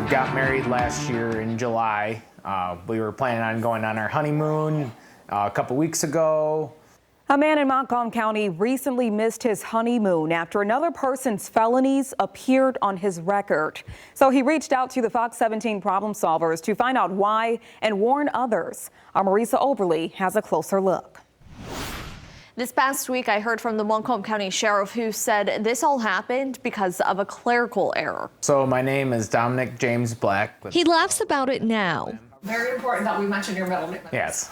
got married last year in July. We were planning on going on our honeymoon a couple weeks ago. A man in Montcalm County recently missed his honeymoon after another person's felonies appeared on his record. So he reached out to the Fox 17 problem solvers to find out why and warn others. Our Marisa Oberly has a closer look. This past week, I heard from the Montcalm County Sheriff, who said this all happened because of a clerical error. So my name is Dominic James Black. He laughs about it now. Very important that we mention your middle name. Yes.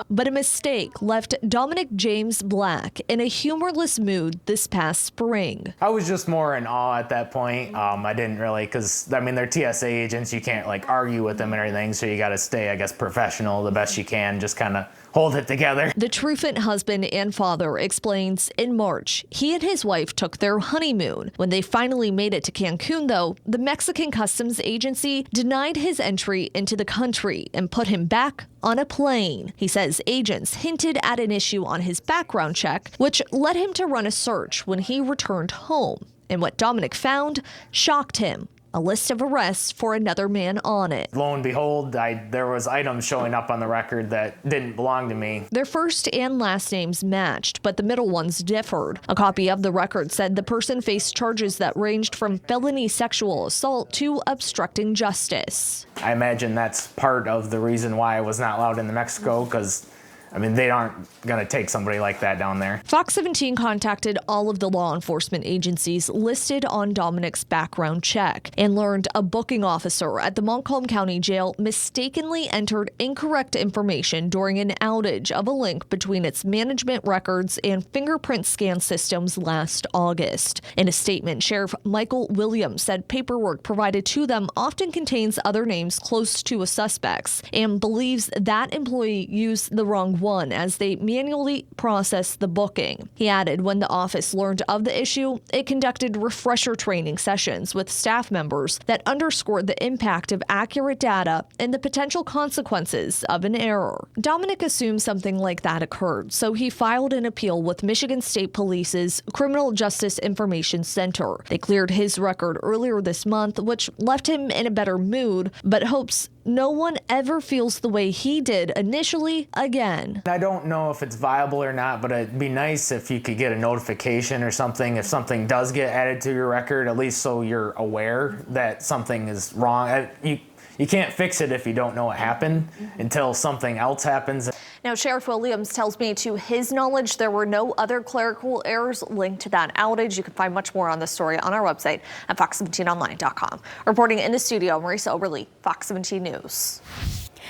But a mistake left Dominic James Black in a humorless mood this past spring. I was just more in awe at that point. I didn't really, because I mean, they're TSA agents. You can't like argue with them and everything. So you got to stay, I guess, professional the best you can. Just kind of hold it together. The truant husband and father explains in March, he and his wife took their honeymoon. When they finally made it to Cancun, though, the Mexican Customs Agency denied his entry into the country and put him back on a plane. He says agents hinted at an issue on his background check, which led him to run a search when he returned home. And what Dominic found shocked him. A list of arrests for another man on it. Lo and behold, there was items showing up on the record that didn't belong to me. Their first and last names matched, but the middle ones differed. A copy of the record said the person faced charges that ranged from felony sexual assault to obstructing justice. I imagine that's part of the reason why I was not allowed into Mexico, because I mean, they aren't going to take somebody like that down there. Fox 17 contacted all of the law enforcement agencies listed on Dominic's background check and learned a booking officer at the Montcalm County Jail mistakenly entered incorrect information during an outage of a link between its management records and fingerprint scan systems last August. In a statement, Sheriff Michael Williams said paperwork provided to them often contains other names close to a suspect's and believes that employee used the wrong one as they manually processed the booking. He added when the office learned of the issue, it conducted refresher training sessions with staff members that underscored the impact of accurate data and the potential consequences of an error. Dominic assumed something like that occurred, so he filed an appeal with Michigan State Police's Criminal Justice Information Center. They cleared his record earlier this month, which left him in a better mood, but hopes no one ever feels the way he did initially again. I don't know if it's viable or not, but it'd be nice if you could get a notification or something if something does get added to your record, at least so you're aware that something is wrong. You can't fix it if you don't know what happened until something else happens. Now, Sheriff Williams tells me to his knowledge there were no other clerical errors linked to that outage. You can find much more on this story on our website at fox17online.com. Reporting in the studio, Marisa Oberly, Fox 17 News.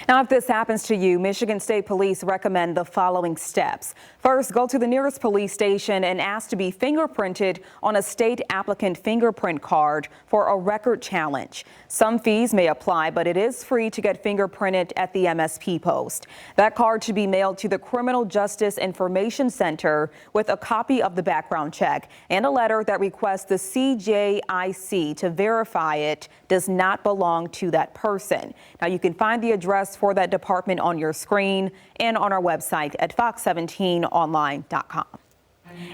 Now, if this happens to you, Michigan State Police recommend the following steps. First, go to the nearest police station and ask to be fingerprinted on a state applicant fingerprint card for a record challenge. Some fees may apply, but it is free to get fingerprinted at the MSP post. That card should be mailed to the Criminal Justice Information Center with a copy of the background check and a letter that requests the CJIC to verify it does not belong to that person. Now, you can find the address for that department on your screen and on our website at fox17online.com.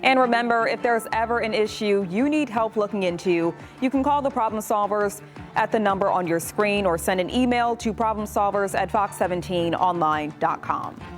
And remember, if there's ever an issue you need help looking into, you can call the problem solvers at the number on your screen or send an email to problemsolvers@fox17online.com.